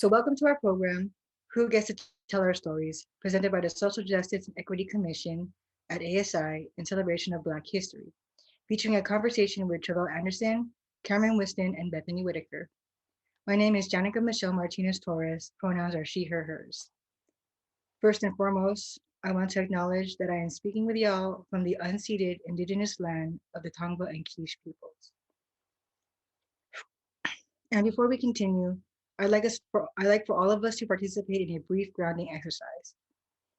Welcome to our program, Who Gets to Tell Our Stories, presented by the Social Justice and Equity Commission at ASI in celebration of Black History, featuring a conversation with Tre'vell Anderson, Cameron Winston, and Bethany Whitaker. My name is Janica Michelle Martinez Torres. Pronouns are she, her, hers. First and foremost, I want to acknowledge that I am speaking with y'all from the unceded indigenous land of the Tongva and Quiche peoples. And before we continue, I'd like for all of us to participate in a brief grounding exercise.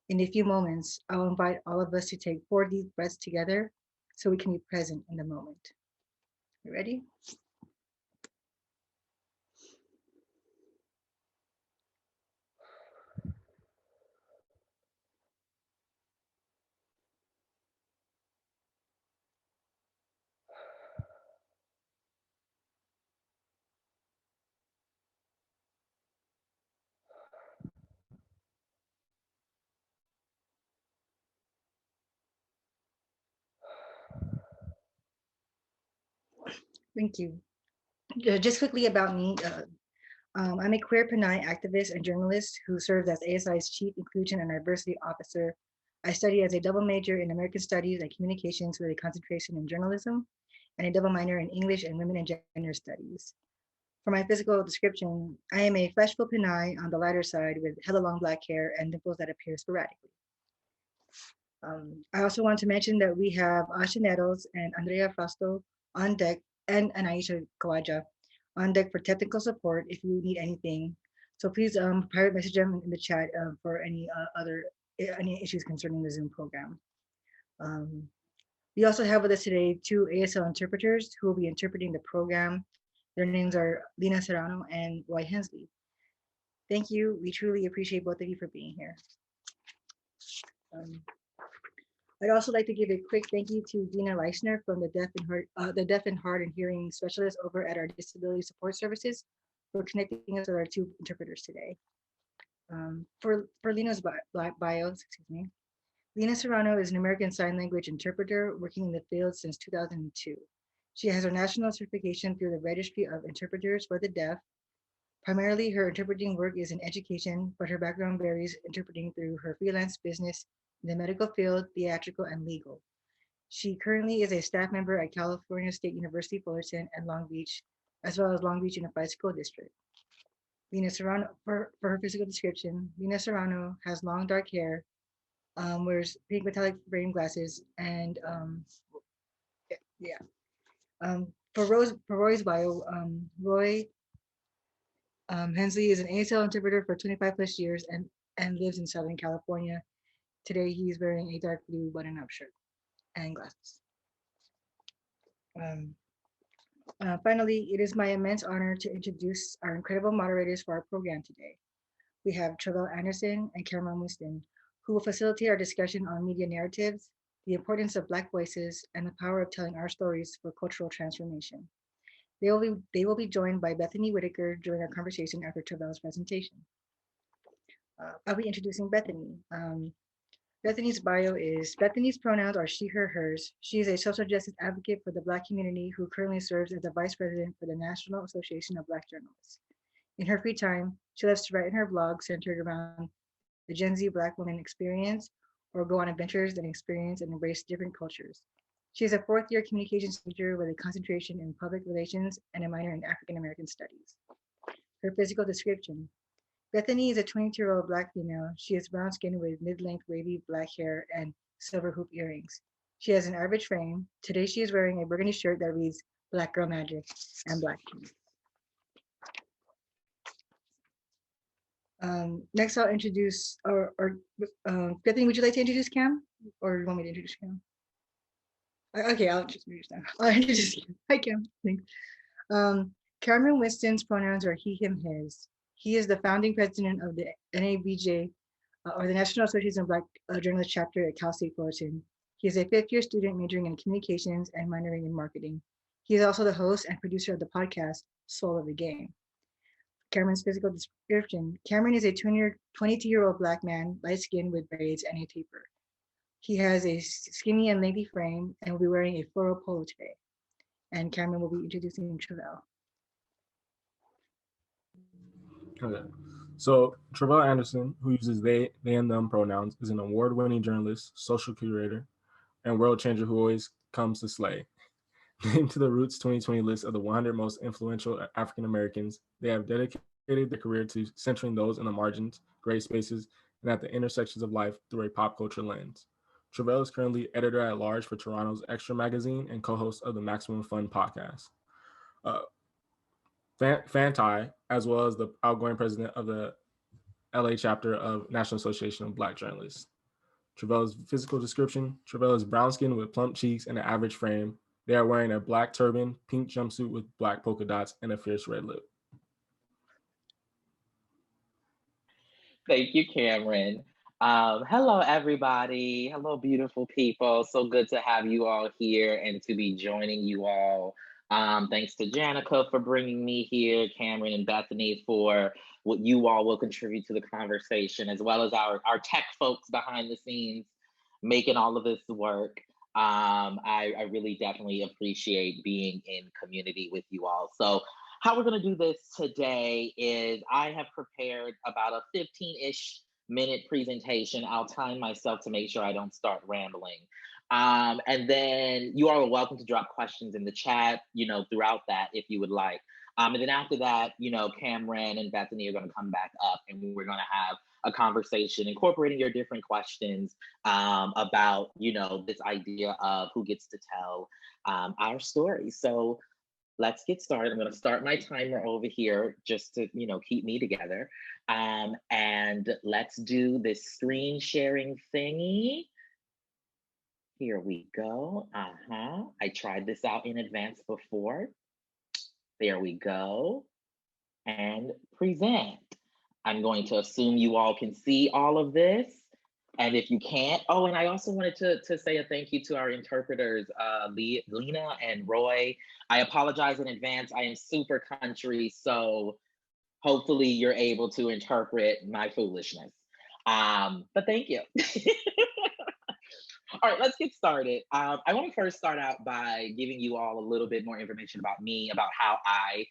In a few moments, I'll invite all of us to take 4 deep breaths together so we can be present in the moment. You ready? Thank you. Just quickly about me, I'm a queer Panay activist and journalist who serves as ASI's Chief Inclusion and Diversity Officer. I study as a double major in American Studies and Communications with a concentration in journalism and a double minor in English and Women and Gender Studies. For my physical description, I am a fleshful Pinay on the lighter side with hella long black hair and dimples that appear sporadically. I also want to mention that we have Asha Nettles and Andrea Fasto on deck and Anaisha Kawaja on deck for technical support if you need anything. So please private message them in the chat for any any issues concerning the Zoom program. Um, we also have with us today 2 ASL interpreters who will be interpreting the program. Their names are Lina Serrano and Roy Hensley. Thank you. We truly appreciate both of you for being here. Um, I'd also like to give a quick thank you to Dina Leisner from the Deaf and Hard and Hearing Specialist over at our Disability Support Services for connecting us with our 2 interpreters today. For Lina's bio, excuse me, Lina Serrano is an American Sign Language interpreter working in the field since 2002. She has her national certification through the Registry of Interpreters for the Deaf. Primarily, her interpreting work is in education, but her background varies interpreting through her freelance business in the medical field, theatrical, and legal. She currently is a staff member at California State University, Fullerton, and Long Beach, as well as Long Beach Unified School District. Lina Serrano, for her physical description, Lina Serrano has long dark hair, wears pink metallic frame glasses, and yeah. For Roy's bio, Roy Hensley is an ASL interpreter for 25 plus years and lives in Southern California. Today, he's wearing a dark blue button-up shirt and glasses. Um, Finally, it is my immense honor to introduce our incredible moderators for our program today. We have Tre'vell Anderson and Cameron Winston, who will facilitate our discussion on media narratives, the importance of Black voices, and the power of telling our stories for cultural transformation. They will be joined by Bethany Whitaker during our conversation after Tre'vell's presentation. I'll be introducing Bethany. Bethany's bio is Bethany's pronouns are she, her, hers. She is a social justice advocate for the Black community who currently serves as the vice president for the National Association of Black Journalists. In her free time, she loves to write in her blog centered around the Gen Z Black woman experience or go on adventures that experience and embrace different cultures. She is a fourth-year communications major with a concentration in public relations and a minor in African American studies. Her physical description. Bethany is a 22-year-old Black female. She is brown skinned with mid-length wavy black hair and silver hoop earrings. She has an average frame. Today she is wearing a burgundy shirt that reads Black Girl Magic and black jeans. Next I'll introduce, Bethany, would you like to introduce Cam? Or do you want me to introduce Cam? Okay, I'll just introduce them. I'll introduce Cam. Hi, Cam. Thanks. Cameron Winston's pronouns are he, him, his. He is the founding president of the NABJ, or the National Association of Black Journalists chapter at Cal State Fullerton. He is a fifth-year student majoring in communications and minoring in marketing. He is also the host and producer of the podcast, Soul of the Game. Cameron's physical description. Cameron is a 22-year-old Black man, light-skinned with braids and a taper. He has a skinny and lengthy frame and will be wearing a floral polo today. And Cameron will be introducing Tre'vell. Okay. So Tre'vell Anderson, who uses they and them pronouns, is an award-winning journalist, social curator, and world changer who always comes to slay. Named to the Roots 2020 list of the 100 most influential African Americans, they have dedicated their career to centering those in the margins, gray spaces, and at the intersections of life through a pop culture lens. Trevell is currently editor at large for Toronto's Extra magazine and co-host of the Maximum Fun podcast. Uh, Fantai, as well as the outgoing president of the LA chapter of National Association of Black Journalists. Trevell's physical description: Trevell is brown skinned with plump cheeks and an average frame. They are wearing a black turban, pink jumpsuit with black polka dots, and a fierce red lip. Thank you, Cameron. Hello, everybody. Hello, beautiful people. So good to have you all here and to be joining you all. Thanks to Janica for bringing me here, Cameron and Bethany for what you all will contribute to the conversation, as well as our tech folks behind the scenes making all of this work. I really definitely appreciate being in community with you all. So how we're going to do this today is I have prepared about a 15-ish minute presentation. I'll time myself to make sure I don't start rambling. And then you all are welcome to drop questions in the chat, throughout that if you would like. And then after that, Cameron and Bethany are going to come back up and we're going to have a conversation incorporating your different questions about, this idea of who gets to tell our story. So let's get started. I'm going to start my timer over here just to, keep me together. And let's do this screen sharing thingy. Here we go. I tried this out in advance before. There we go. And present. I'm going to assume you all can see all of this. And if you can't, and I also wanted to say a thank you to our interpreters, Lena and Roy. I apologize in advance. I am super country, so hopefully you're able to interpret my foolishness. But thank you. All right, let's get started. I want to first start out by giving you all a little bit more information about me, about how I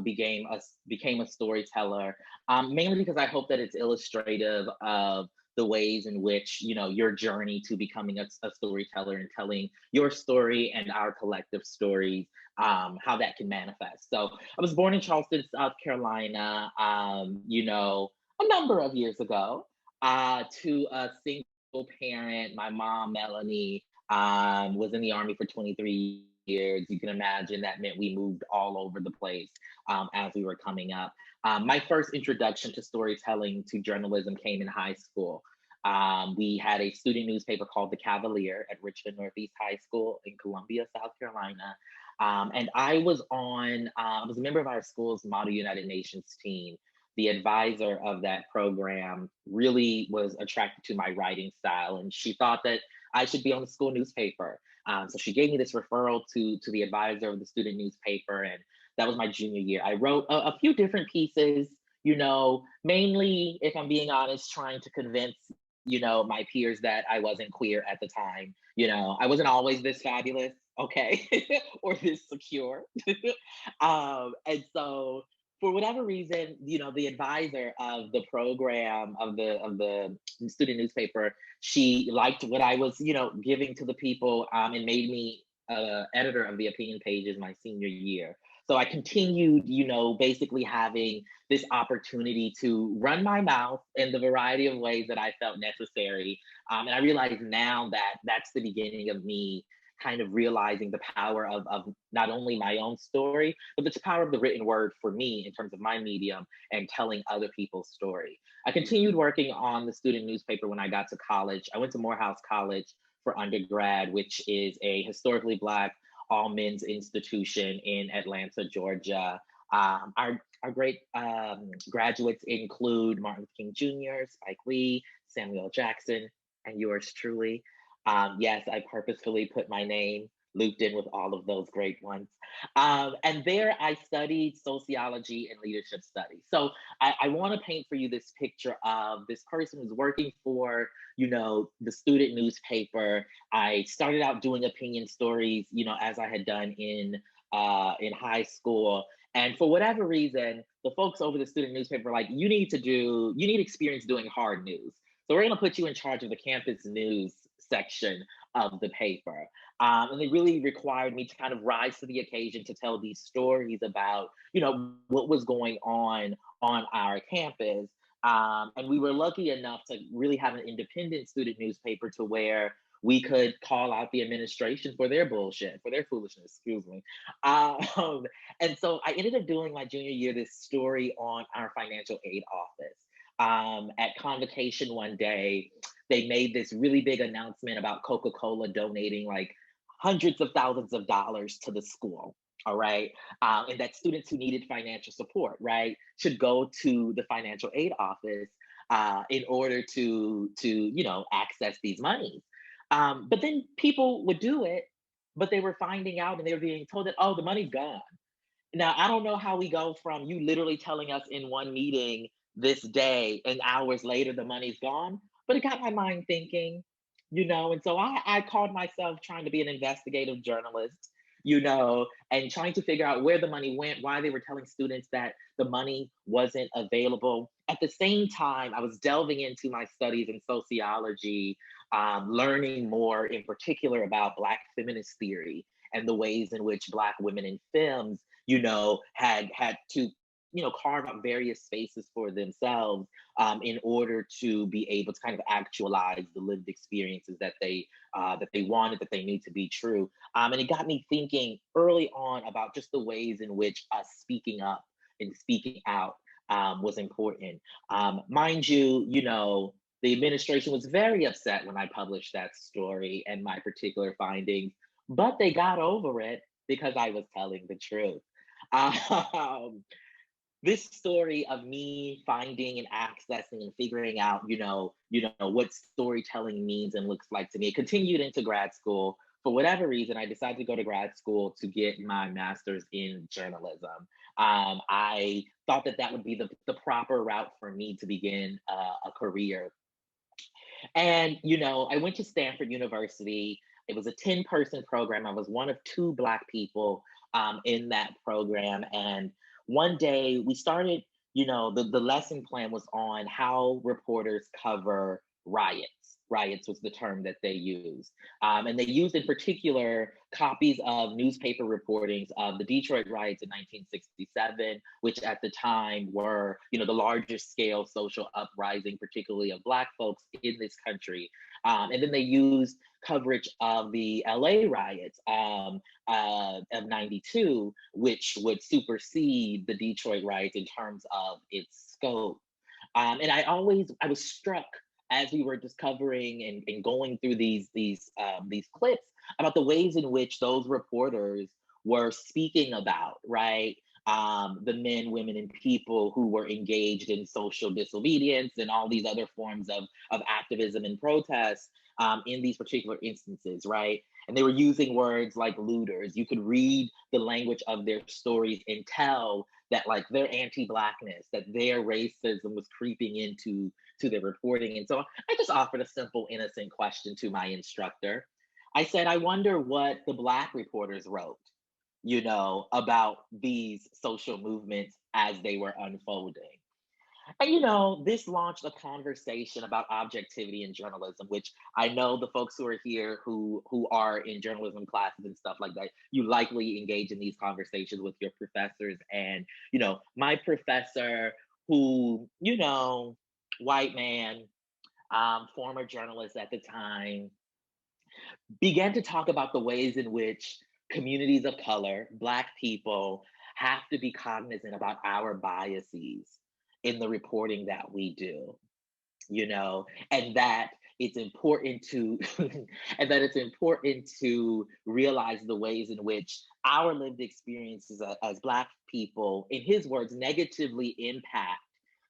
became a storyteller, mainly because I hope that it's illustrative of the ways in which, your journey to becoming a storyteller and telling your story and our collective stories, how that can manifest. So I was born in Charleston, South Carolina, a number of years ago, to a single parent. My mom, Melanie, was in the Army for 23 years. You can imagine that meant we moved all over the place as we were coming up. My first introduction to storytelling, to journalism, came in high school. We had a student newspaper called The Cavalier at Richmond Northeast High School in Columbia, South Carolina. And I was a member of our school's Model United Nations team. The advisor of that program really was attracted to my writing style, and she thought that I should be on the school newspaper. So she gave me this referral to the advisor of the student newspaper, and that was my junior year. I wrote a few different pieces, mainly, if I'm being honest, trying to convince, my peers that I wasn't queer at the time. I wasn't always this fabulous, okay, or this secure. And so for whatever reason, the advisor of the program of the student newspaper, she liked what I was, giving to the people, and made me editor of the opinion pages my senior year. So I continued, basically having this opportunity to run my mouth in the variety of ways that I felt necessary. And I realize now that that's the beginning of me kind of realizing the power of not only my own story, but the power of the written word for me in terms of my medium and telling other people's story. I continued working on the student newspaper when I got to college. I went to Morehouse College for undergrad, which is a historically Black all men's institution in Atlanta, Georgia. Our great graduates include Martin Luther King Jr., Spike Lee, Samuel Jackson, and yours truly. Yes, I purposefully put my name looped in with all of those great ones. And there I studied sociology and leadership studies. So I want to paint for you this picture of this person who's working for, the student newspaper. I started out doing opinion stories, as I had done in in high school. And for whatever reason, the folks over the student newspaper were like, you need experience doing hard news. So we're going to put you in charge of the campus news section of the paper. And they really required me to kind of rise to the occasion to tell these stories about, what was going on our campus. And we were lucky enough to really have an independent student newspaper to where we could call out the administration for their bullshit, for their foolishness, excuse me. And so I ended up doing my junior year this story on our financial aid office. At convocation one day, they made this really big announcement about Coca-Cola donating like hundreds of thousands of dollars to the school. All right. And that students who needed financial support, right, should go to the financial aid office in order to access these monies. But then people would do it, but they were finding out and they were being told that, oh, the money's gone. Now, I don't know how we go from you literally telling us in one meeting this day and hours later the money's gone, but it got my mind thinking, and so I called myself trying to be an investigative journalist, and trying to figure out where the money went, why they were telling students that the money wasn't available. At the same time, I was delving into my studies in sociology, learning more in particular about Black feminist theory and the ways in which Black women in films, had to, carve out various spaces for themselves in order to be able to kind of actualize the lived experiences that they wanted, that they knew to be true. And it got me thinking early on about just the ways in which us speaking up and speaking out was important. Mind you, the administration was very upset when I published that story and my particular findings, but they got over it because I was telling the truth. This story of me finding and accessing and figuring out, what storytelling means and looks like to me, it continued into grad school. For whatever reason, I decided to go to grad school to get my master's in journalism. I thought that would be the proper route for me to begin a career. And, I went to Stanford University. It was a 10-person program. I was one of 2 Black people in that program. And one day we started, the lesson plan was on how reporters cover riots. Riots was the term that they used. And they used in particular copies of newspaper reportings of the Detroit riots in 1967, which at the time were, the largest scale social uprising, particularly of Black folks in this country. And then they used coverage of the LA riots of 92, which would supersede the Detroit riots in terms of its scope. And I was struck as we were discovering and going through these clips about the ways in which those reporters were speaking about, right? The men, women, and people who were engaged in social disobedience and all these other forms of activism and protest in these particular instances, right? And they were using words like looters. You could read the language of their stories and tell that like their anti-Blackness, that their racism was creeping into their reporting. And so I just offered a simple, innocent question to my instructor. I said, I wonder what the Black reporters wrote, about these social movements as they were unfolding. And this launched a conversation about objectivity in journalism, which I know the folks who are here who are in journalism classes and stuff like that, you likely engage in these conversations with your professors. And, my professor who, white man, former journalist at the time, began to talk about the ways in which communities of color, Black people, have to be cognizant about our biases in the reporting that we do, and that it's important to realize the ways in which our lived experiences as Black people, in his words, negatively impact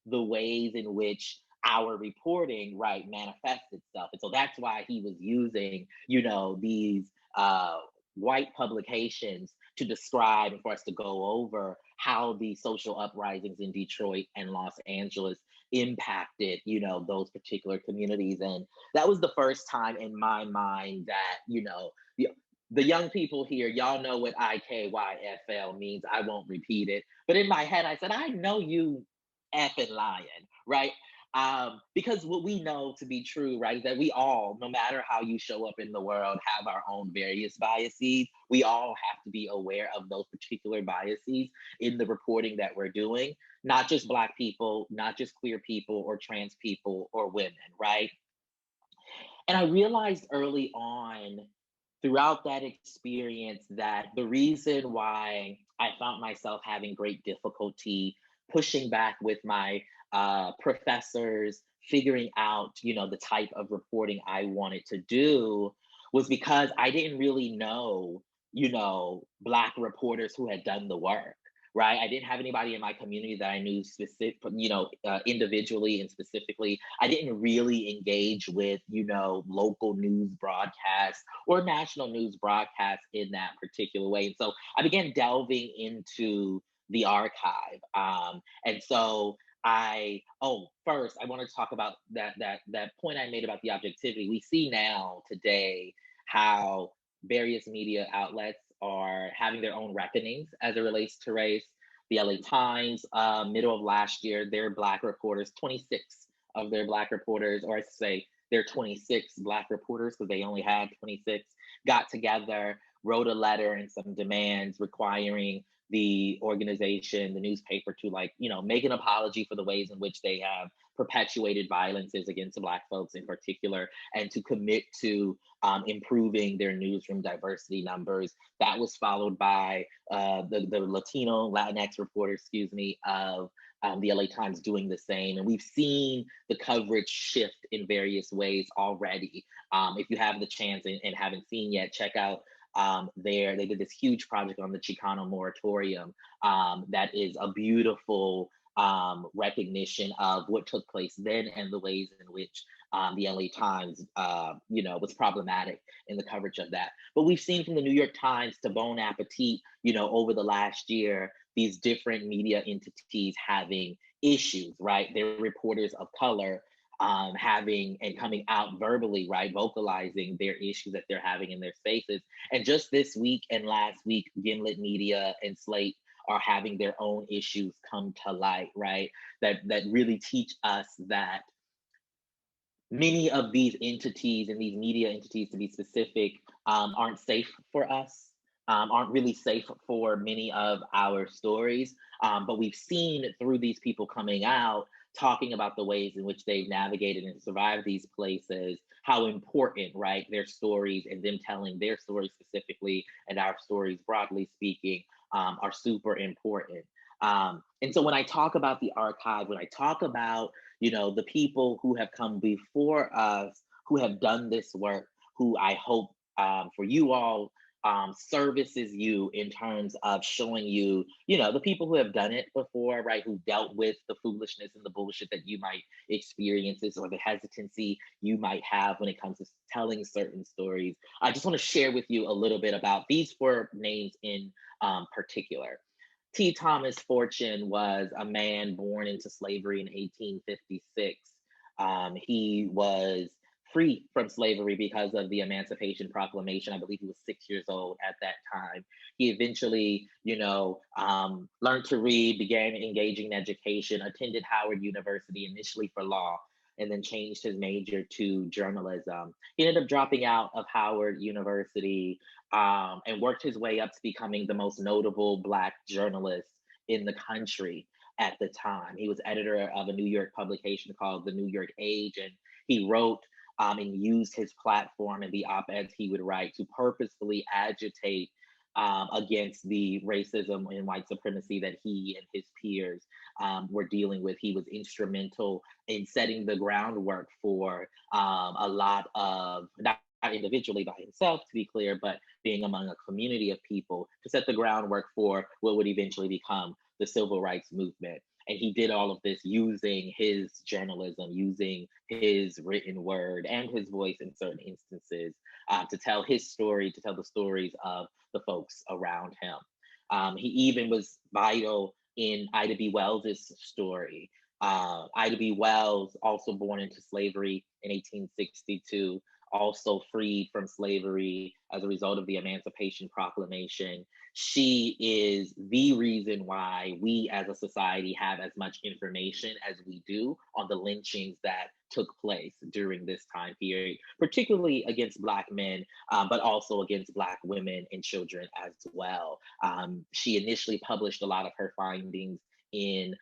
the ways in which our reporting, right, manifests itself. And so that's why he was using, these white publications to describe and for us to go over how the social uprisings in Detroit and Los Angeles impacted, those particular communities. And that was the first time in my mind that, the young people here, y'all know what IKYFL means. I won't repeat it. But in my head, I said, I know you effing lying, right? Because what we know to be true, right, is that we all, no matter how you show up in the world, have our own various biases. We all have to be aware of those particular biases in the reporting that we're doing, not just Black people, not just queer people or trans people or women, right? And I realized early on throughout that experience that the reason why I found myself having great difficulty pushing back with my professors, figuring out, the type of reporting I wanted to do was because I didn't really know, Black reporters who had done the work. Right, I didn't have anybody in my community that I knew specific, individually and specifically. I didn't really engage with, local news broadcasts or national news broadcasts in that particular way. And so I began delving into the archive. And so first I want to talk about that point I made about the objectivity. We see now today how various media outlets are having their own reckonings as it relates to race. The LA Times, middle of last year, their Black reporters, 26 of their Black reporters, or I should say their 26 Black reporters, because they only had 26, got together, wrote a letter and some demands requiring the organization, the newspaper, to make an apology for the ways in which they have perpetuated violences against Black folks in particular, and to commit to improving their newsroom diversity numbers. That was followed by the Latino, Latinx reporter, of the LA Times doing the same. And we've seen the coverage shift in various ways already. If you have the chance and haven't seen yet, check out they did this huge project on the Chicano moratorium that is a beautiful recognition of what took place then and the ways in which the LA Times, was problematic in the coverage of that. But we've seen from the New York Times to Bon Appetit, over the last year, these different media entities having issues, right? They're reporters of color having and coming out verbally, right, vocalizing their issues that they're having in their spaces. And just this week and last week, Gimlet Media and Slate are having their own issues come to light, right? That really teach us that many of these entities and these media entities, to be specific, aren't safe for us, aren't really safe for many of our stories. But we've seen through these people coming out, talking about the ways in which they've navigated and survived these places, how important, right, their stories and them telling their stories specifically and our stories broadly speaking are super important. And so when I talk about the archive, when I talk about, the people who have come before us, who have done this work, who I hope for you all services you in terms of showing you, the people who have done it before, right, who dealt with the foolishness and the bullshit that you might experience or the hesitancy you might have when it comes to telling certain stories. I just want to share with you a little bit about these four names in particular. T. Thomas Fortune was a man born into slavery in 1856. He was free from slavery because of the Emancipation Proclamation. I believe he was 6 years old at that time. He eventually, learned to read, began engaging in education, attended Howard University initially for law, and then changed his major to journalism. He ended up dropping out of Howard University and worked his way up to becoming the most notable Black journalist in the country at the time. He was editor of a New York publication called The New York Age, and he wrote and used his platform and the op-eds he would write to purposefully agitate against the racism and white supremacy that he and his peers were dealing with. He was instrumental in setting the groundwork for a lot of, not individually by himself, to be clear, but being among a community of people to set the groundwork for what would eventually become the civil rights movement. And he did all of this using his journalism, using his written word and his voice in certain instances to tell his story, to tell the stories of the folks around him. He even was vital in Ida B. Wells's story. Ida B. Wells, also born into slavery in 1862, also freed from slavery as a result of the Emancipation Proclamation. She is the reason why we as a society have as much information as we do on the lynchings that took place during this time period, particularly against Black men, but also against Black women and children as well. She initially published a lot of her findings in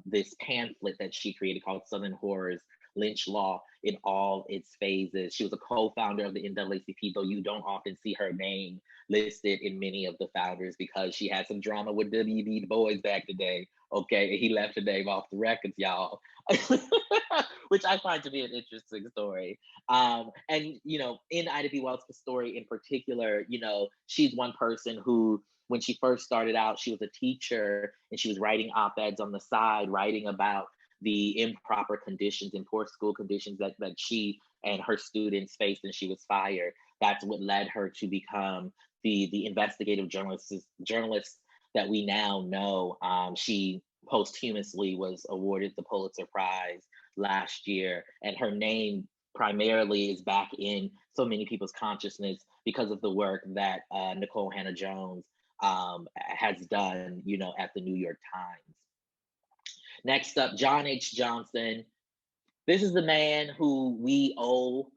this pamphlet that she created called Southern Horrors, Lynch Law in all its phases. She was a co-founder of the NAACP, though you don't often see her name listed in many of the founders because she had some drama with W.B. Du Bois back today. Okay, he left her name off the records, y'all, which I find to be an interesting story. And in Ida B. Wells' story in particular, she's one person who, when she first started out, she was a teacher and she was writing op-eds on the side, writing about the improper conditions and poor school conditions that she and her students faced, and she was fired. That's what led her to become the investigative journalist that we now know. She posthumously was awarded the Pulitzer Prize last year, and her name primarily is back in so many people's consciousness because of the work that Nicole Hannah-Jones has done, at the New York Times. Next up, John H. Johnson. This is the man who we owe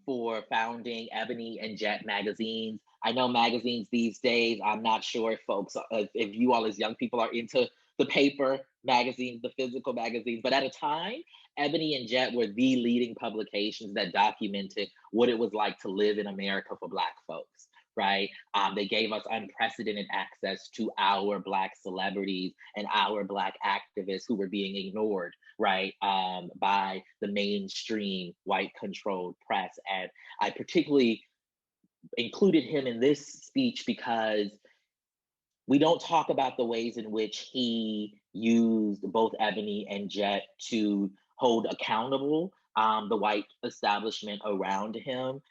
for founding Ebony and Jet magazines. I know magazines these days, I'm not sure if folks, if you all as young people are into the paper magazines, the physical magazines, but at a time, Ebony and Jet were the leading publications that documented what it was like to live in America for Black folks. Right? They gave us unprecedented access to our Black celebrities and our Black activists who were being ignored, right, by the mainstream white-controlled press. And I particularly included him in this speech because we don't talk about the ways in which he used both Ebony and Jet to hold accountable the white establishment around him.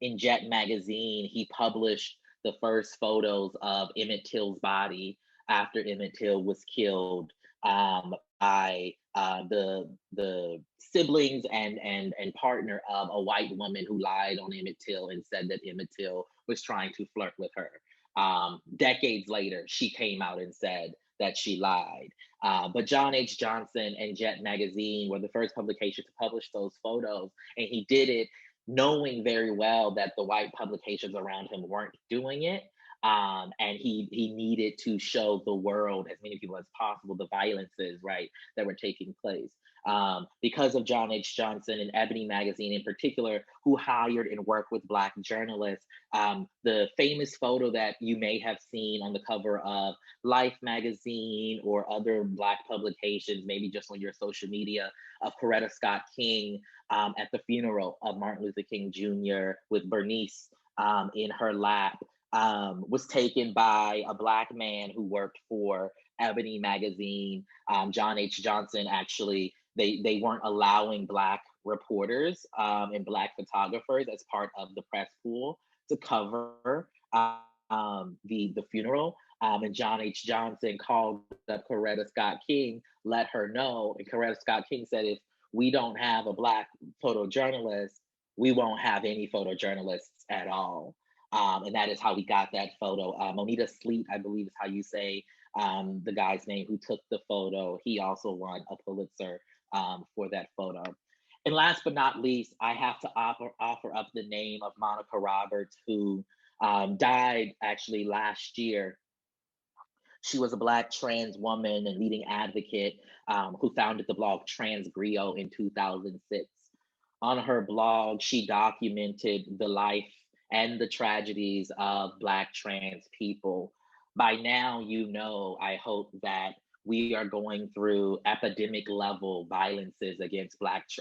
In Jet magazine, he published the first photos of Emmett Till's body after Emmett Till was killed by the siblings and partner of a white woman who lied on Emmett Till and said that Emmett Till was trying to flirt with her. Decades later, she came out and said that she lied. But John H. Johnson and Jet magazine were the first publication to publish those photos. And he did it knowing very well that the white publications around him weren't doing it. And he needed to show the world, as many people as possible, the violences, right, that were taking place. Because of John H. Johnson and Ebony magazine in particular, who hired and worked with Black journalists, the famous photo that you may have seen on the cover of Life magazine or other Black publications, maybe just on your social media, of Coretta Scott King at the funeral of Martin Luther King Jr. with Bernice in her lap, was taken by a Black man who worked for Ebony magazine. John H. Johnson actually, they weren't allowing Black reporters and Black photographers as part of the press pool to cover the funeral. And John H. Johnson called up Coretta Scott King, let her know, and Coretta Scott King said, if we don't have a Black photojournalist, we won't have any photojournalists at all. And that is how we got that photo. Monita Sleet, I believe is how you say the guy's name who took the photo. He also won a Pulitzer for that photo. And last but not least, I have to offer up the name of Monica Roberts, who died actually last year. She was a Black trans woman and leading advocate who founded the blog Trans Griot in 2006. On her blog, she documented the life and the tragedies of Black trans people. By now, I hope that we are going through epidemic level violences against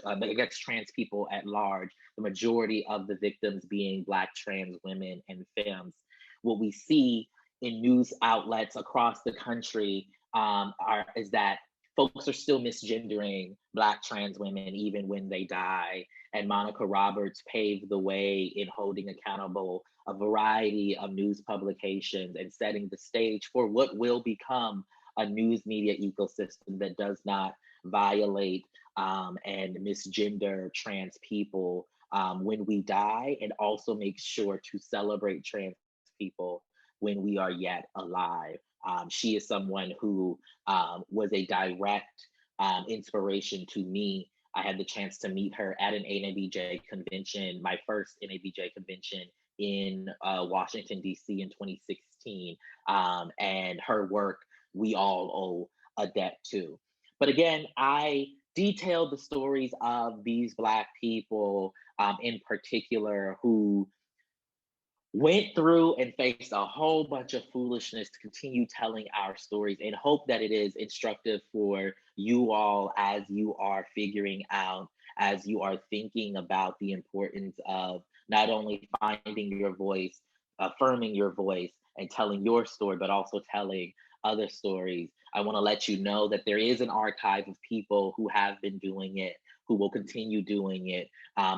against trans people at large, the majority of the victims being Black trans women and femmes. What we see in news outlets across the country is that folks are still misgendering Black trans women even when they die. And Monica Roberts paved the way in holding accountable a variety of news publications and setting the stage for what will become a news media ecosystem that does not violate and misgender trans people when we die, and also make sure to celebrate trans people when we are yet alive. She is someone who was a direct inspiration to me. I had the chance to meet her at an NABJ convention, my first NABJ convention in Washington, D.C. in 2016. And her work, we all owe a debt to. But again, I detailed the stories of these Black people in particular who went through and faced a whole bunch of foolishness to continue telling our stories, and hope that it is instructive for you all as you are figuring out, as you are thinking about the importance of not only finding your voice, affirming your voice, and telling your story, but also telling other stories. I want to let you know that there is an archive of people who have been doing it, who will continue doing it.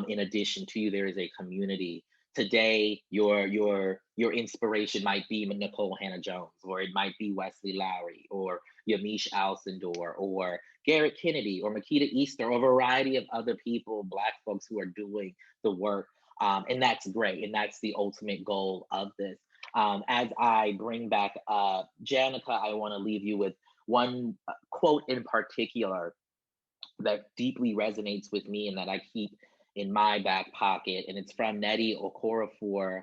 In addition to you, there is a community. Today, your inspiration might be Nicole Hannah-Jones, or it might be Wesley Lowery, or Yamiche Alcindor, or Garrett Kennedy, or Makita Easter, or a variety of other people, Black folks who are doing the work. And that's great. And that's the ultimate goal of this. As I bring back Janica, I want to leave you with one quote in particular that deeply resonates with me and that I keep in my back pocket. And it's from Nnedi Okorafor,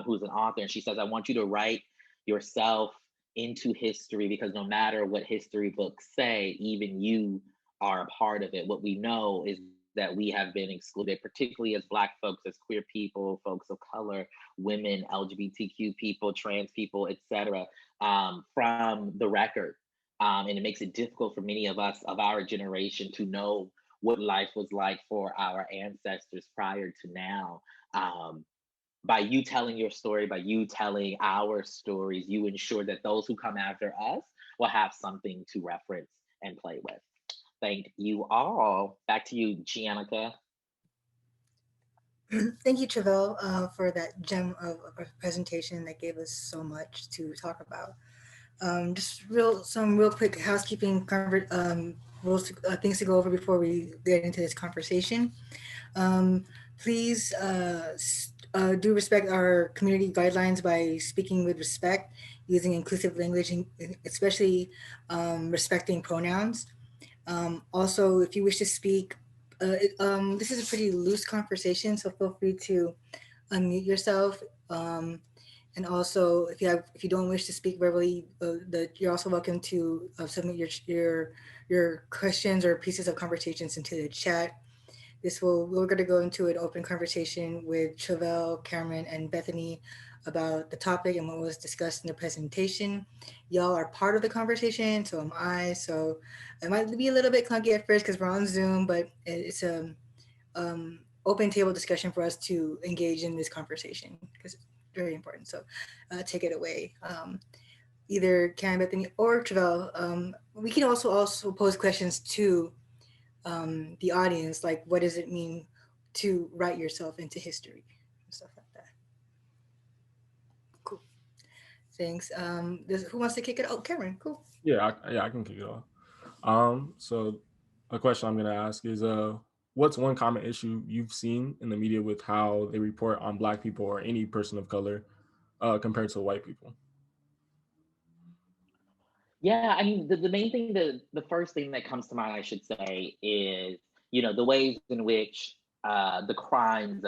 who's an author. And she says, I want you to write yourself into history, because no matter what history books say, even you are a part of it. What we know is that we have been excluded, particularly as Black folks, as queer people, folks of color, women, LGBTQ people, trans people, etc., from the record. And it makes it difficult for many of us of our generation to know what life was like for our ancestors prior to now. By you telling your story, by you telling our stories, you ensure that those who come after us will have something to reference and play with. Thank you all. Back to you, Giannica. Thank you, Tre'vell, for that gem of a presentation that gave us so much to talk about. Just some real quick housekeeping rules, things to go over before we get into this conversation. Please do respect our community guidelines by speaking with respect, using inclusive language, especially respecting pronouns. Also, if you wish to speak, this is a pretty loose conversation, so feel free to unmute yourself. And also, if you don't wish to speak verbally, you're also welcome to submit your questions or pieces of conversations into the chat. We're going to go into an open conversation with Tre'vell, Cameron, and Bethany about the topic and what was discussed in the presentation. Y'all are part of the conversation, so am I. So it might be a little bit clunky at first because we're on Zoom, but it's a open table discussion for us to engage in this conversation because it's very important. So take it away. Either Cameron, Bethany, or Tre'vell. We can also pose questions to the audience, like what does it mean to write yourself into history and stuff like that. Cool. Thanks. Who wants to kick it? Oh, Cameron. Cool. Yeah, I can kick it off. So a question I'm gonna ask is, what's one common issue you've seen in the media with how they report on Black people or any person of color compared to white people? Yeah, I mean, the main thing, the first thing that comes to mind, I should say, is, the ways in which the crimes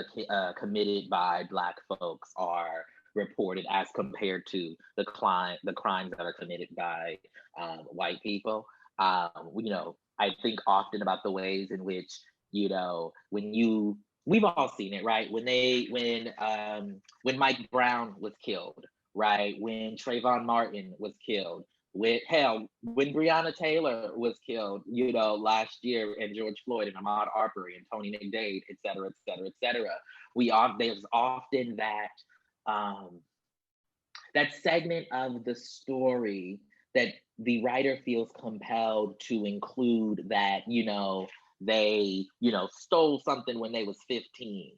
committed by Black folks are reported as compared to the crimes that are committed by white people. I think often about the ways in which, we've all seen it, right? When Mike Brown was killed, right? When Trayvon Martin was killed, when Breonna Taylor was killed, last year, and George Floyd and Ahmaud Arbery and Tony McDade, et cetera, et cetera, et cetera. There's often that segment of the story that the writer feels compelled to include, that, they, stole something when they was 15,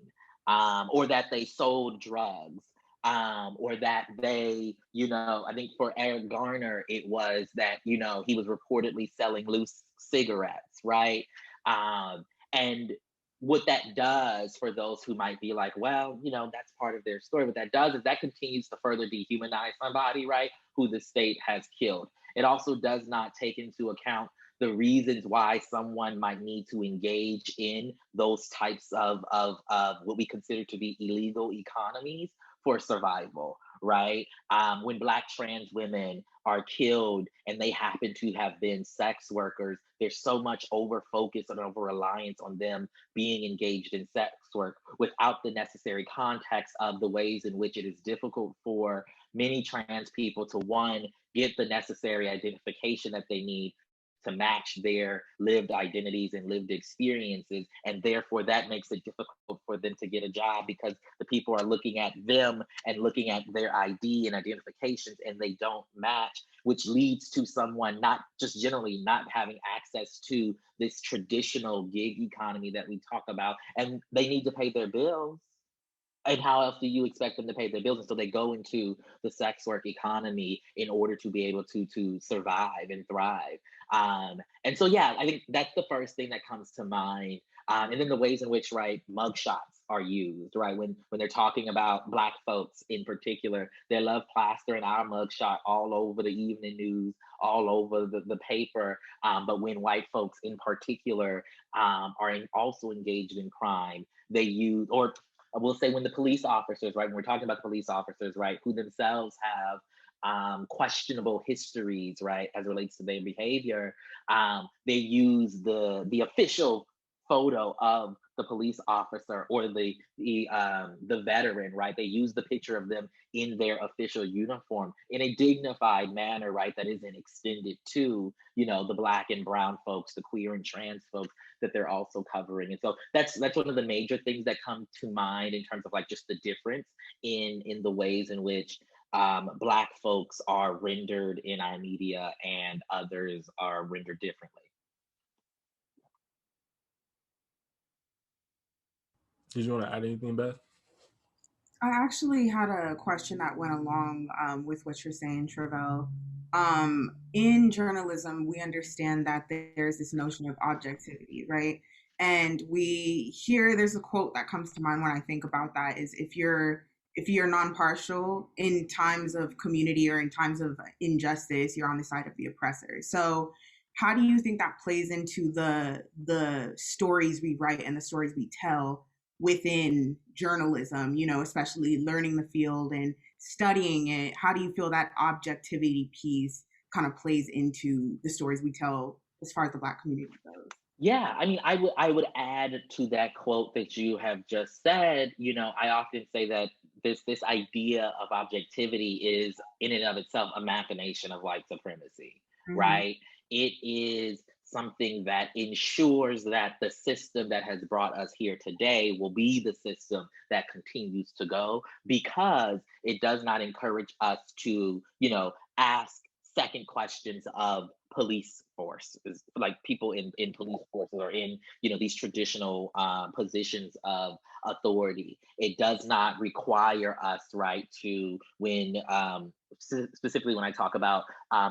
or that they sold drugs. Or that they, I think for Eric Garner, it was that, he was reportedly selling loose cigarettes, right? And what that does for those who might be like, well, that's part of their story. What that does is that continues to further dehumanize somebody, right, who the state has killed. It also does not take into account the reasons why someone might need to engage in those types of what we consider to be illegal economies for survival, right? When Black trans women are killed and they happen to have been sex workers, there's so much over focus and over reliance on them being engaged in sex work without the necessary context of the ways in which it is difficult for many trans people to, one, get the necessary identification that they need to match their lived identities and lived experiences. And therefore, that makes it difficult for them to get a job because the people are looking at them and looking at their ID and identifications and they don't match, which leads to someone not just generally not having access to this traditional gig economy that we talk about. And they need to pay their bills. And how else do you expect them to pay their bills? And so they go into the sex work economy in order to be able to survive and thrive. And so, yeah, I think that's the first thing that comes to mind. And then the ways in which, right, mugshots are used, right? When they're talking about Black folks in particular, they love plastering our mugshot all over the evening news, all over the paper. But when white folks in particular also engaged in crime, they use, or I will say when the police officers, right, when we're talking about the police officers, right, who themselves have questionable histories, right, as it relates to their behavior, they use the official photo of the police officer or the veteran, right? They use the picture of them in their official uniform in a dignified manner, right? That isn't extended to, the Black and brown folks, the queer and trans folks that they're also covering. And so that's one of the major things that come to mind in terms of like just the difference in the ways in which Black folks are rendered in our media and others are rendered differently. Did you want to add anything, Beth? I actually had a question that went along with what you're saying, Tre'vell. In journalism, we understand that there's this notion of objectivity, right? And there's a quote that comes to mind when I think about that is if you're non-partial in times of community or in times of injustice, you're on the side of the oppressor. So how do you think that plays into the stories we write and the stories we tell within journalism, especially learning the field and studying it? How do you feel that objectivity piece kind of plays into the stories we tell as far as the Black community goes? Yeah, I mean, I would add to that quote that you have just said. I often say that this idea of objectivity is in and of itself a machination of white supremacy, Mm-hmm. right? It is something that ensures that the system that has brought us here today will be the system that continues to go, because it does not encourage us to, ask second questions of police force, like people in police forces or in these traditional positions of authority. It does not require us, right, to when specifically when I talk about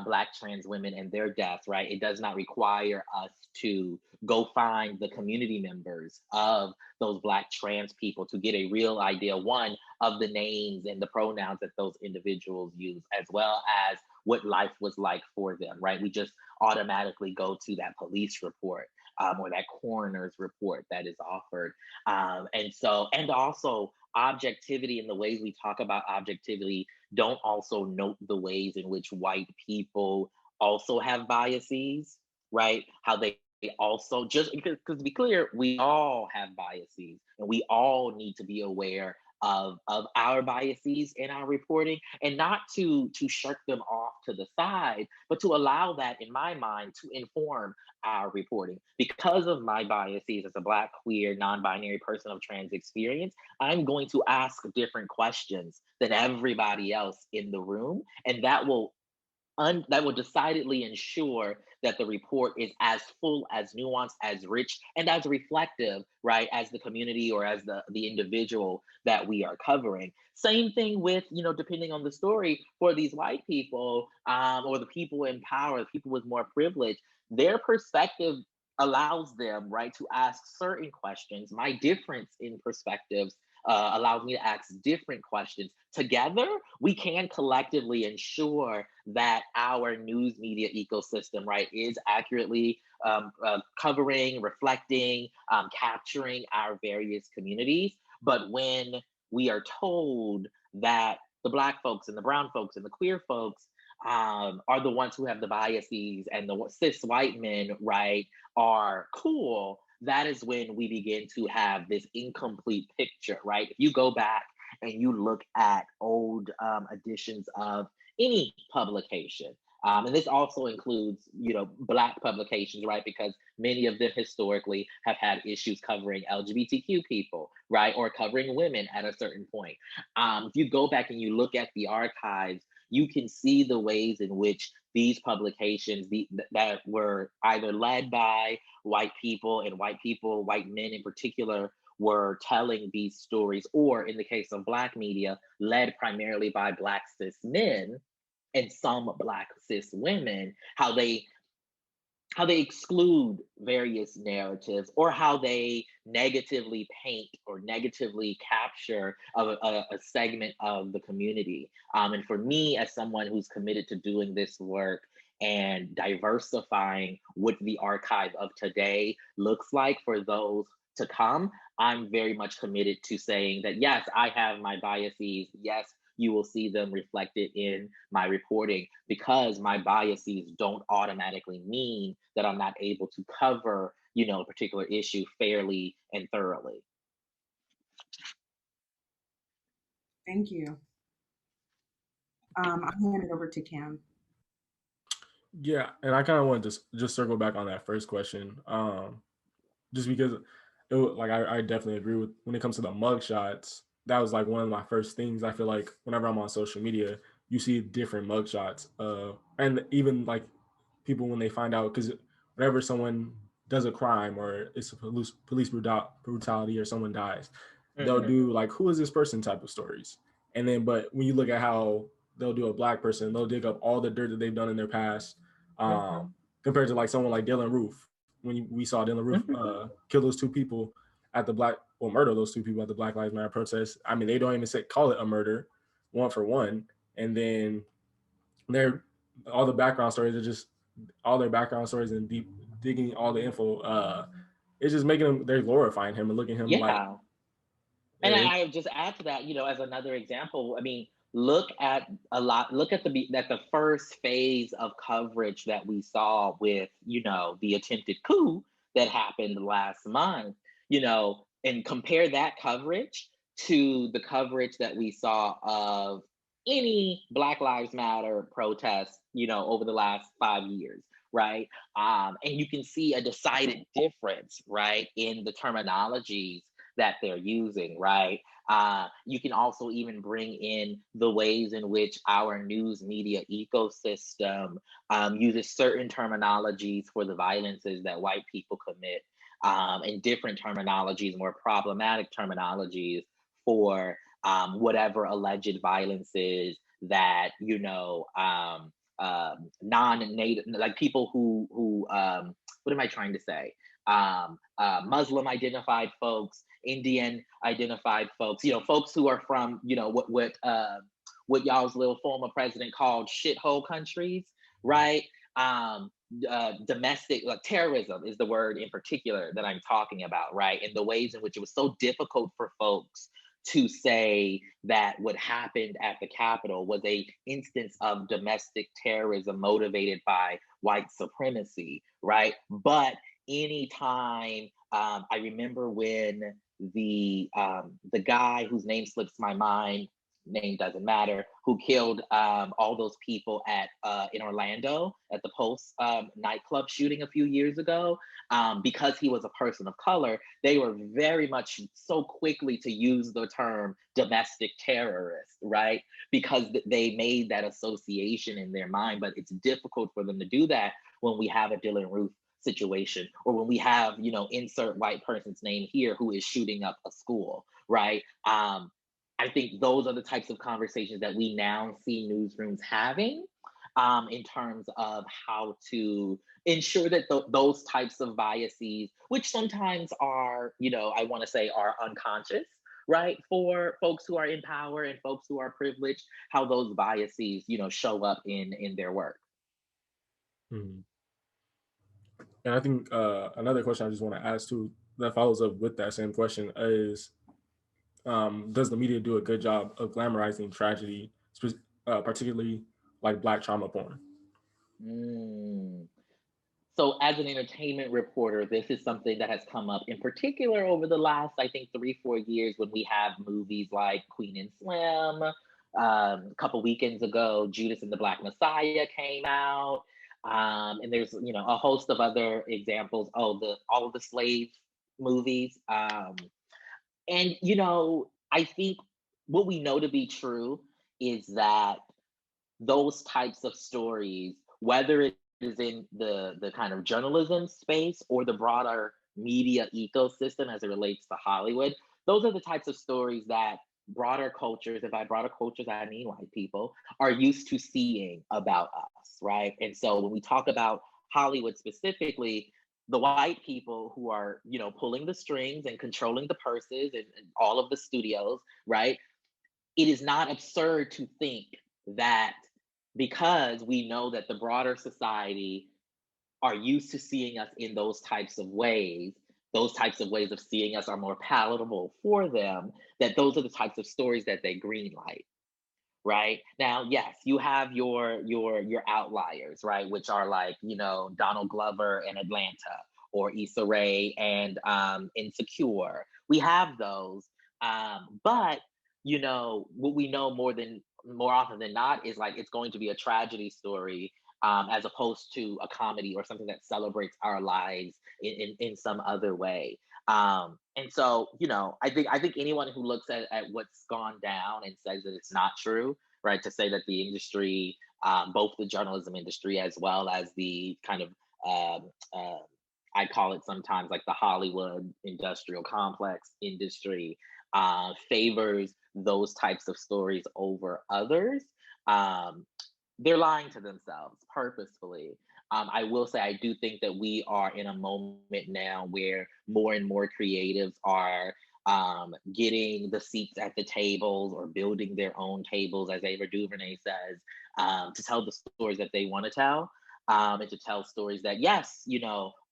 Black trans women and their deaths, right, it does not require us to go find the community members of those Black trans people to get a real idea, one, of the names and the pronouns that those individuals use, as well as what life was like for them, right? We just automatically go to that police report or that coroner's report that is offered. And also objectivity, and the ways we talk about objectivity don't also note the ways in which white people also have biases, right? How they also, just because to be clear, we all have biases and we all need to be aware of our biases in our reporting, and not to shirk them off to the side, but to allow that, in my mind, to inform our reporting. Because of my biases as a Black, queer, non-binary person of trans experience, I'm going to ask different questions than everybody else in the room, and that will decidedly ensure that the report is as full, as nuanced, as rich, and as reflective, right, as the community or as the individual that we are covering. Same thing with, depending on the story, for these white people or the people in power, the people with more privilege, their perspective allows them, right, to ask certain questions. My difference in perspectives allows me to ask different questions. Together, we can collectively ensure that our news media ecosystem, right, is accurately covering, reflecting, capturing our various communities. But when we are told that the Black folks and the brown folks and the queer folks are the ones who have the biases, and the cis white men, right, are cool, that is when we begin to have this incomplete picture, right? If you go back and you look at old editions of any publication, and this also includes, Black publications, right? Because many of them historically have had issues covering LGBTQ people, right? Or covering women at a certain point. If you go back and you look at the archives, you can see the ways in which these publications that were either led by white people, and white people, white men in particular, were telling these stories, or in the case of Black media, led primarily by Black cis men and some Black cis women, how they exclude various narratives, or how they negatively paint or negatively capture a segment of the community. And for me, as someone who's committed to doing this work and diversifying what the archive of today looks like for those to come, I'm very much committed to saying that, yes, I have my biases. Yes, you will see them reflected in my reporting, because my biases don't automatically mean that I'm not able to cover, a particular issue fairly and thoroughly. Thank you. I'll hand it over to Cam. Yeah, and I kind of want to just circle back on that first question, just because, I definitely agree with when it comes to the mug shots. That was like one of my first things. I feel like whenever I'm on social media, you see different mug shots, and even like people when they find out, because whenever someone does a crime or it's a police brutality or someone dies, they'll do like, who is this person type of stories, and then but when you look at how they'll do a Black person, they'll dig up all the dirt that they've done in their past, compared to like someone like Dylan Roof. When we saw Dylan Roof kill those two people at the murder those two people at the Black Lives Matter protest. I mean, they don't even call it a murder, one for one. And then all the background stories are just all their background stories and deep digging all the info. It's just making them, they're glorifying him and looking at him like. And I just add to that, as another example. I mean, look at the first phase of coverage that we saw with, the attempted coup that happened last month, and compare that coverage to the coverage that we saw of any Black Lives Matter protest, over the last 5 years, right? And you can see a decided difference, right, in the terminologies that they're using, right? You can also even bring in the ways in which our news media ecosystem uses certain terminologies for the violences that white people commit, and different terminologies, more problematic terminologies for whatever alleged violences that, non-native, like people who what am I trying to say? Muslim identified folks, Indian identified folks, folks who are from, what y'all's little former president called shithole countries, right? Domestic, like terrorism is the word in particular that I'm talking about, right? And the ways in which it was so difficult for folks to say that what happened at the Capitol was a instance of domestic terrorism motivated by white supremacy, right? But anytime, I remember when the guy whose name slips my mind, name doesn't matter, who killed all those people at in Orlando at the Pulse nightclub shooting a few years ago, because he was a person of color, they were very much so quickly to use the term domestic terrorist, right? Because they made that association in their mind, but it's difficult for them to do that when we have a Dylan Roof situation, or when we have, insert white person's name here who is shooting up a school, right? I think those are the types of conversations that we now see newsrooms having, in terms of how to ensure that those types of biases, which sometimes are, I want to say are unconscious, right, for folks who are in power and folks who are privileged, how those biases, show up in their work. Mhm. And I think another question I just want to ask too that follows up with that same question is, does the media do a good job of glamorizing tragedy, particularly like Black trauma porn? Mm. So, as an entertainment reporter, this is something that has come up in particular over the last, I think, 3, 4 years when we have movies like Queen and Slim. A couple weekends ago, Judas and the Black Messiah came out. And there's, a host of other examples. Oh, all of the slave movies. And, I think what we know to be true is that those types of stories, whether it is in the kind of journalism space or the broader media ecosystem as it relates to Hollywood, those are the types of stories that broader cultures, and by broader cultures I mean white people, are used to seeing about us, right? And so when we talk about Hollywood specifically, the white people who are, pulling the strings and controlling the purses and all of the studios, right? It is not absurd to think that because we know that the broader society are used to seeing us in those types of ways of seeing us are more palatable for them, that those are the types of stories that they greenlight. Right now, yes, you have your outliers, right, which are like Donald Glover in Atlanta or Issa Rae and Insecure. We have those, but what we know more often than not is like it's going to be a tragedy story, as opposed to a comedy or something that celebrates our lives in some other way. And so, I think anyone who looks at what's gone down and says that it's not true, right, to say that the industry, both the journalism industry as well as the kind of, I call it sometimes like the Hollywood industrial complex industry, favors those types of stories over others. Um, they're lying to themselves purposefully. I will say I do think that we are in a moment now where more and more creatives are getting the seats at the tables or building their own tables, as Ava DuVernay says, to tell the stories that they want to tell, and to tell stories that, yes,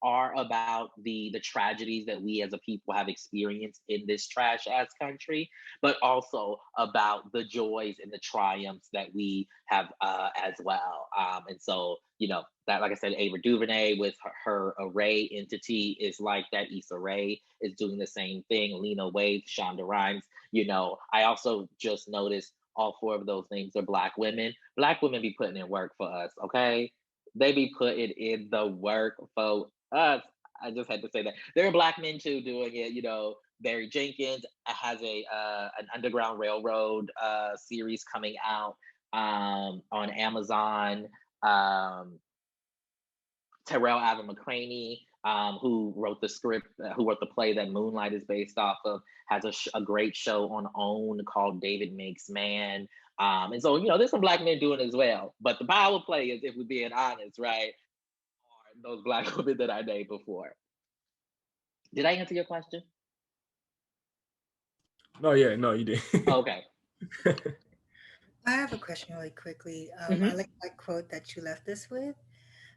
are about the tragedies that we as a people have experienced in this trash ass country, but also about the joys and the triumphs that we have, as well. And so, that, like I said, Ava DuVernay with her Array entity is like that. Issa Rae is doing the same thing. Lena Waithe, Shonda Rhimes. I also just noticed all four of those names are Black women. Black women be putting in work for us, okay? They be putting in the work for us. I just had to say that. There are Black men too doing it. Barry Jenkins has an Underground Railroad series coming out on Amazon. Terrell Allen McCraney, who wrote the script, who wrote the play that Moonlight is based off of, has a great show on OWN called David Makes Man. And so, there's some Black men doing it as well. But the power play is, if we're being honest, right, are those Black women that I named before. Did I answer your question? No, yeah, no, you did. Okay. I have a question really quickly. I Mm-hmm. like that quote that you left us with.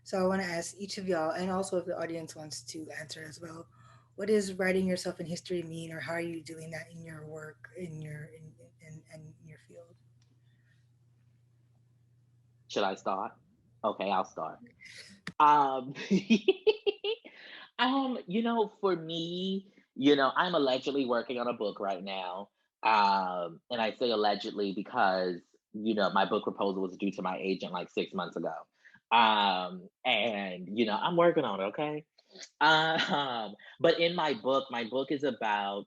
So I want to ask each of y'all, and also if the audience wants to answer as well, what does writing yourself in history mean, or how are you doing that in your work, in your field? Should I start? Okay, I'll start. Um, for me, I'm allegedly working on a book right now. And I say allegedly because, my book proposal was due to my agent like 6 months ago. And, I'm working on it, okay? But in my book is about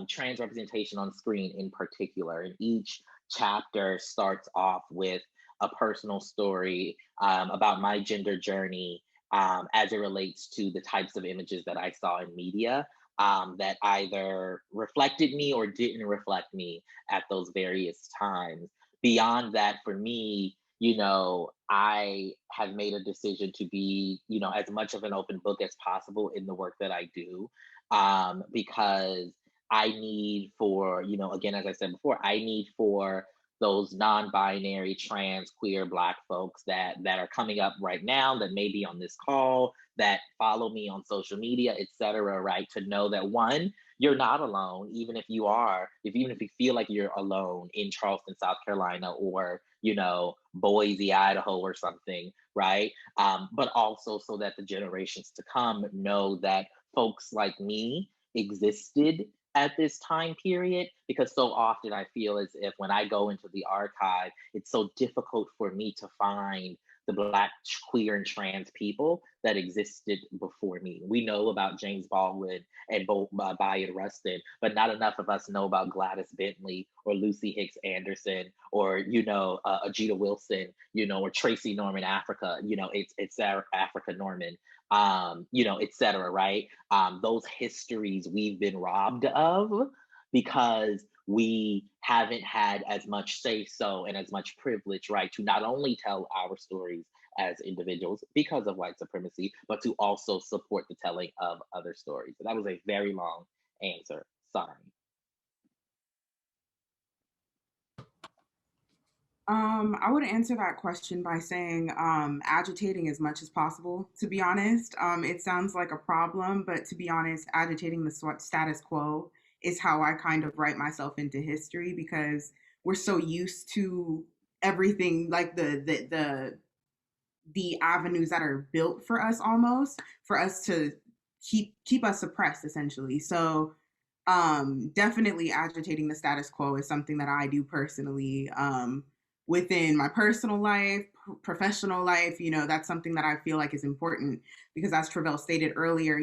trans representation on screen in particular. And each chapter starts off with a personal story about my gender journey, as it relates to the types of images that I saw in media, that either reflected me or didn't reflect me at those various times. Beyond that, for me, I have made a decision to be, as much of an open book as possible in the work that I do, because I need for, again, as I said before, I need for those non-binary, trans, queer, Black folks that are coming up right now, that may be on this call, that follow me on social media, et cetera, right? To know that one, you're not alone, even if you are, even if you feel like you're alone in Charleston, South Carolina, or Boise, Idaho, or something, right? But also so that the generations to come know that folks like me existed at this time period, because so often I feel as if when I go into the archive, it's so difficult for me to find the Black, queer, and trans people that existed before me. We know about James Baldwin and Bayard Rustin, but not enough of us know about Gladys Bentley or Lucy Hicks Anderson or Ajita Wilson, or Tracy Norman Africa, it's Africa Norman, et cetera, right? Those histories we've been robbed of because we haven't had as much say so and as much privilege, right, to not only tell our stories as individuals because of white supremacy, but to also support the telling of other stories. So that was a very long answer. Sorry. I would answer that question by saying agitating as much as possible, to be honest. It sounds like a problem, but to be honest, agitating the status quo is how I kind of write myself into history, because we're so used to everything, like the avenues that are built for us, almost for us to keep us suppressed, essentially. So definitely agitating the status quo is something that I do personally, within my personal life, professional life. That's something that I feel like is important, because as Tre'vell stated earlier,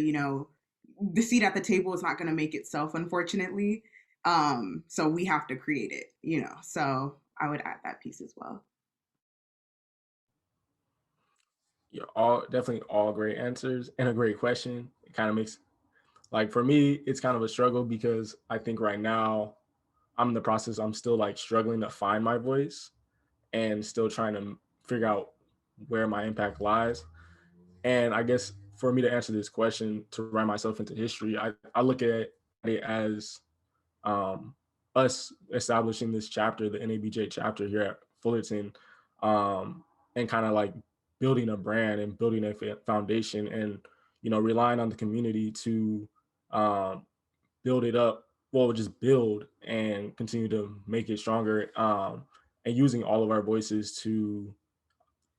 the seat at the table is not going to make itself, unfortunately. So we have to create it. So I would add that piece as well. Yeah, all definitely all great answers and a great question. It kind of makes, like, for me, it's kind of a struggle because I think right now I'm in the process. I'm still like struggling to find my voice and still trying to figure out where my impact lies. And I guess for me to answer this question, to write myself into history, I look at it as um, us establishing this chapter, the NABJ chapter here at Fullerton, and kind of like building a brand and building a foundation, and relying on the community to um, build it up. Well, just build and continue to make it stronger, and using all of our voices to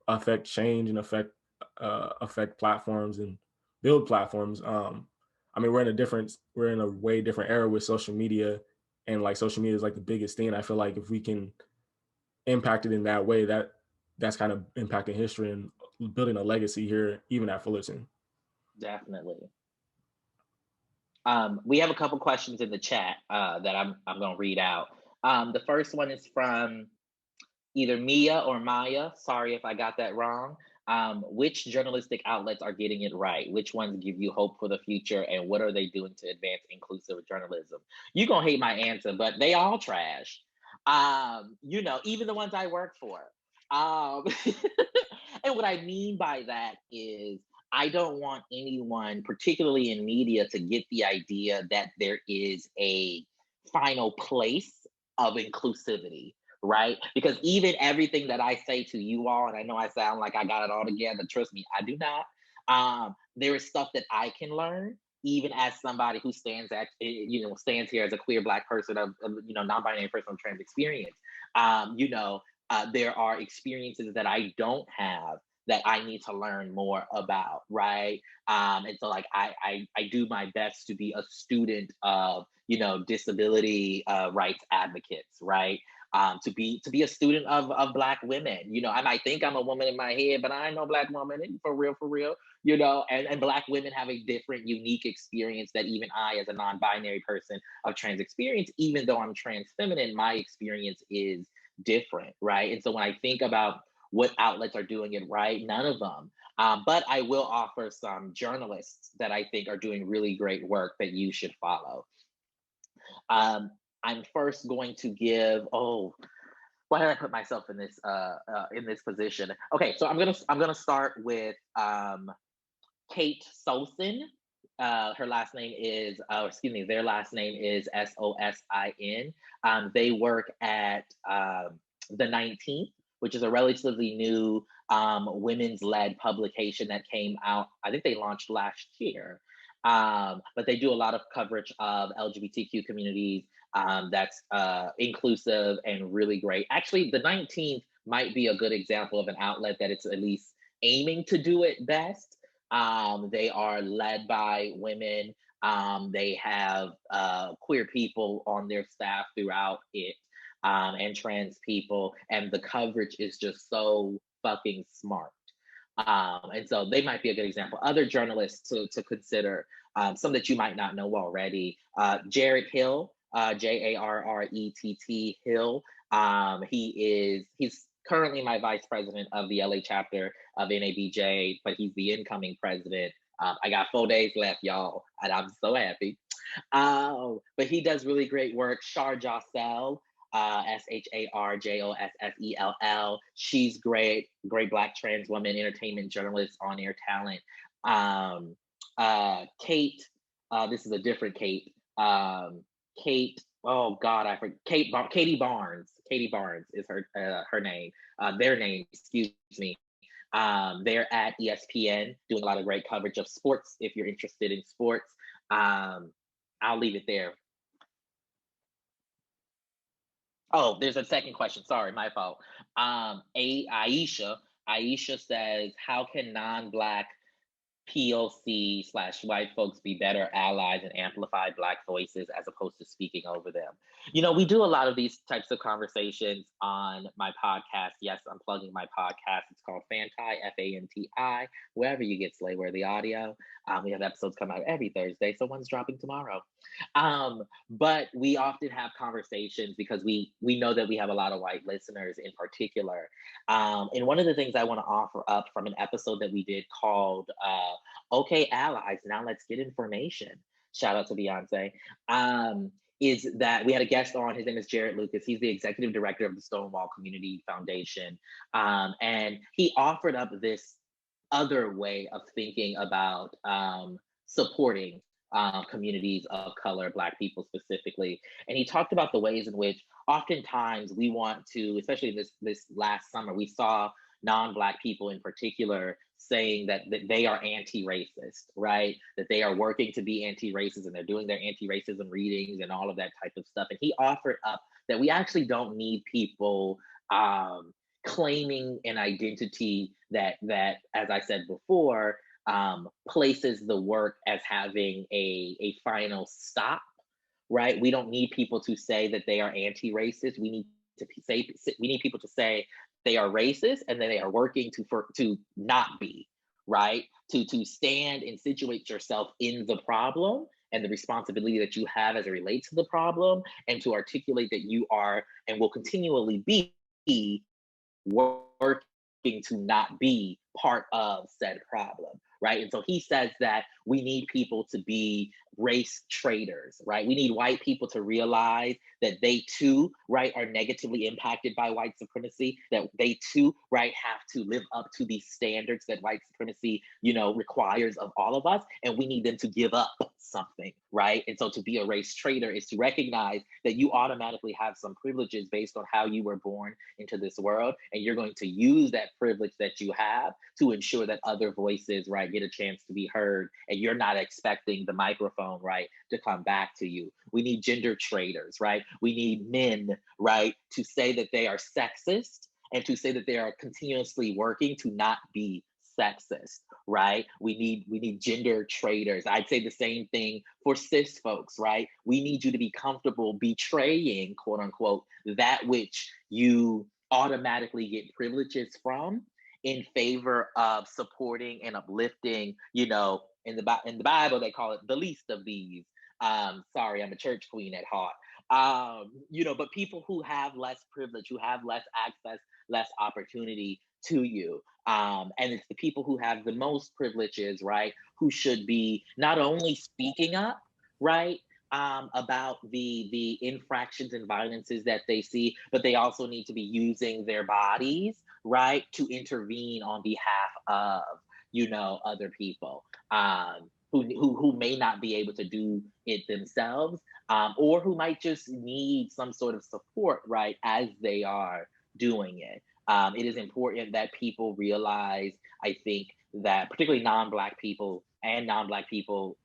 affect change and affect platforms and build platforms. I mean, we're in a way different era with social media, and like social media is like the biggest thing. And I feel like if we can impact it in that way, that's kind of impacting history and building a legacy here, even at Fullerton. Definitely. We have a couple questions in the chat that I'm going to read out. The first one is from either Mia or Maya. Sorry if I got that wrong. Which journalistic outlets are getting it right? Which ones give you hope for the future? And what are they doing to advance inclusive journalism? You're going to hate my answer, but they all trash. Even the ones I work for. And what I mean by that is I don't want anyone, particularly in media, to get the idea that there is a final place of inclusivity, right? Because even everything that I say to you all, and I know I sound like I got it all together, trust me, I do not. There is stuff that I can learn, even as somebody who stands here as a queer Black person of non-binary person of trans experience. There are experiences that I don't have that I need to learn more about, right? And so like I do my best to be a student of disability rights advocates, right? To be a student of Black women. I might think I'm a woman in my head, but I ain't no Black woman, for real. And Black women have a different, unique experience that even I, as a non-binary person of trans experience, even though I'm trans feminine, my experience is different, right? And so when I think about what outlets are doing it right, none of them. But I will offer some journalists that I think are doing really great work that you should follow. I'm first going to give, why did I put myself in this position? Okay, so I'm gonna start with Kate Solston. Her last name is, excuse me, their last name is Sosin. They work at the 19th, which is a relatively new women's led publication that came out. I think they launched last year. But they do a lot of coverage of LGBTQ communities that's inclusive and really great. Actually, the 19th might be a good example of an outlet that it's at least aiming to do it best. They are led by women. They have queer people on their staff throughout it, and trans people, and the coverage is just so fucking smart. And so they might be a good example. Other journalists to consider, some that you might not know already. Jared Hill, Jarrett Hill. He's currently my vice president of the LA chapter of NABJ, but he's the incoming president. I got 4 days left, y'all, and I'm so happy. But he does really great work. Shar Jossell, Sharjossell. She's great Black trans woman, entertainment journalist, on air talent. Kate, this is a different Kate. Kate, oh God, I forget. Katie Barnes. Katie Barnes is her name. Their name, excuse me. They're at ESPN doing a lot of great coverage of sports. If you're interested in sports, I'll leave it there. Oh, there's a second question. Sorry, my fault. Aisha says, how can non-Black POC/white folks be better allies and amplify Black voices as opposed to speaking over them? You know, we do a lot of these types of conversations on my podcast. Yes, I'm plugging my podcast. It's called Fanti, Fanti, wherever you get Slayworthy audio. We have episodes come out every Thursday, so one's dropping tomorrow. But we often have conversations because we know that we have a lot of white listeners in particular. And one of the things I want to offer up from an episode that we did called Okay Allies, Now Let's Get Information. Shout out to Beyonce. Is that we had a guest on. His name is Jared Lucas. He's the executive director of the Stonewall Community Foundation. And he offered up this other way of thinking about supporting communities of color, Black people specifically. And he talked about the ways in which oftentimes we want to, especially this last summer, we saw non-Black people in particular saying that they are anti-racist, right? That they are working to be anti-racist and they're doing their anti-racism readings and all of that type of stuff. And he offered up that we actually don't need people claiming an identity that, as I said before, places the work as having a final stop, right? We don't need people to say that they are anti-racist. We need people to say they are racist and that they are working to not be, right? To stand and situate yourself in the problem and the responsibility that you have as it relates to the problem, and to articulate that you are and will continually be working to not be part of said problem, right? And so he says that we need people to be race traders, right? We need white people to realize that they too, right, are negatively impacted by white supremacy, that they too, right, have to live up to these standards that white supremacy, requires of all of us. And we need them to give up something, right? And so to be a race trader is to recognize that you automatically have some privileges based on how you were born into this world. And you're going to use that privilege that you have to ensure that other voices, right, get a chance to be heard. And you're not expecting the microphone, right, to come back to you. We need gender traders, right? We need men, right, to say that they are sexist and to say that they are continuously working to not be sexist, right? We need gender traders. I'd say the same thing for cis folks, right? We need you to be comfortable betraying, quote unquote, that which you automatically get privileges from in favor of supporting and uplifting, in the Bible, they call it the least of these. Sorry, I'm a church queen at heart. But people who have less privilege, who have less access, less opportunity to you. And it's the people who have the most privileges, right, who should be not only speaking up, right, about the infractions and violences that they see, but they also need to be using their bodies, right, to intervene on behalf of, other people, who may not be able to do it themselves, or who might just need some sort of support, right, as they are doing it. It is important that people realize, I think, that particularly non-black people and non-black people,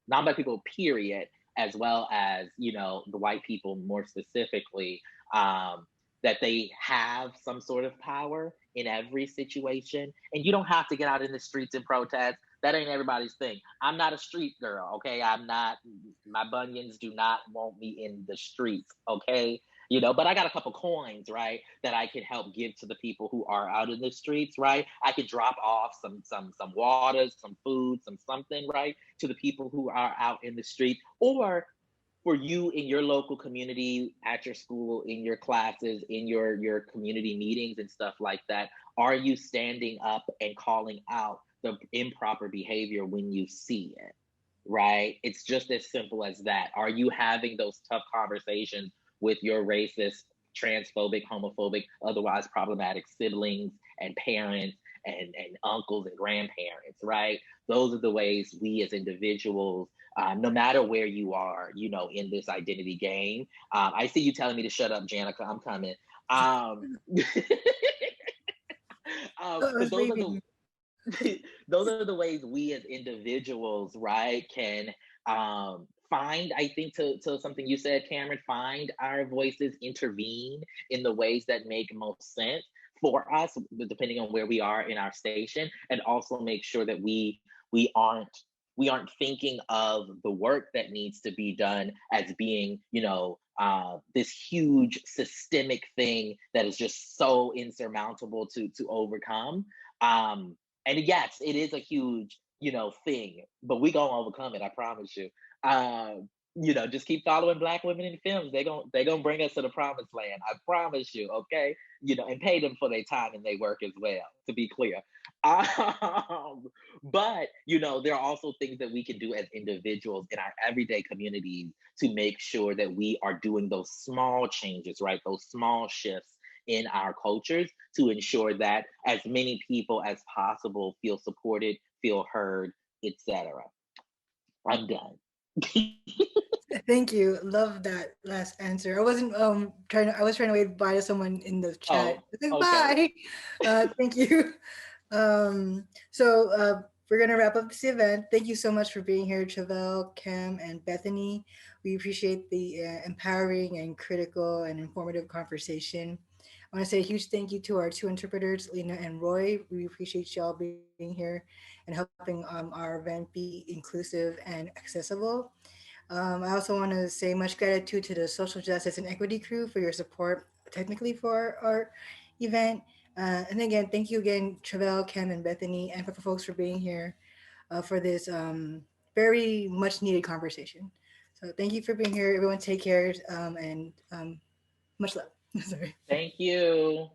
period, as well as the white people more specifically, that they have some sort of power in every situation, and you don't have to get out in the streets and protest. That ain't everybody's thing. I'm not a street girl, okay? I'm not. My bunions do not want me in the streets, okay? But I got a couple coins, right, that I can help give to the people who are out in the streets, right? I could drop off some waters, some food, some something, right, to the people who are out in the street, or for you in your local community, at your school, in your classes, in your community meetings and stuff like that. Are you standing up and calling out the improper behavior when you see it? Right? It's just as simple as that. Are you having those tough conversations with your racist, transphobic, homophobic, otherwise problematic siblings and parents and uncles and grandparents, right? Those are the ways we as individuals, no matter where you are, in this identity game. I see you telling me to shut up, Janica. I'm coming. Oh, I Because was those are waving. those are the ways we as individuals, right, can find, I think, to something you said, Cameron, find our voices, intervene in the ways that make most sense for us, depending on where we are in our station, and also make sure that we aren't we aren't thinking of the work that needs to be done as being, this huge systemic thing that is just so insurmountable to overcome. And yes, it is a huge, thing, but we gonna overcome it. I promise you. Just keep following Black women in films. They gonna bring us to the promised land. I promise you. Okay. And pay them for their time and their work as well. To be clear. But there are also things that we can do as individuals in our everyday communities to make sure that we are doing those small changes, right? Those small shifts in our cultures to ensure that as many people as possible feel supported, feel heard, etc. I'm done. Thank you. Love that last answer. I was trying to wave bye to someone in the chat. Oh, Like, okay. bye. Thank you. So we're gonna wrap up this event. Thank you so much for being here, Tre'vell, Cam, and Bethany. We appreciate the empowering and critical and informative conversation. I want to say a huge thank you to our two interpreters, Lena and Roy. We appreciate y'all being here and helping our event be inclusive and accessible. I also want to say much gratitude to the social justice and equity crew for your support technically for our event. And again, thank you again, Travell, Ken, and Bethany, and for folks for being here for this very much needed conversation. So thank you for being here. Everyone take care and much love. Sorry. Thank you.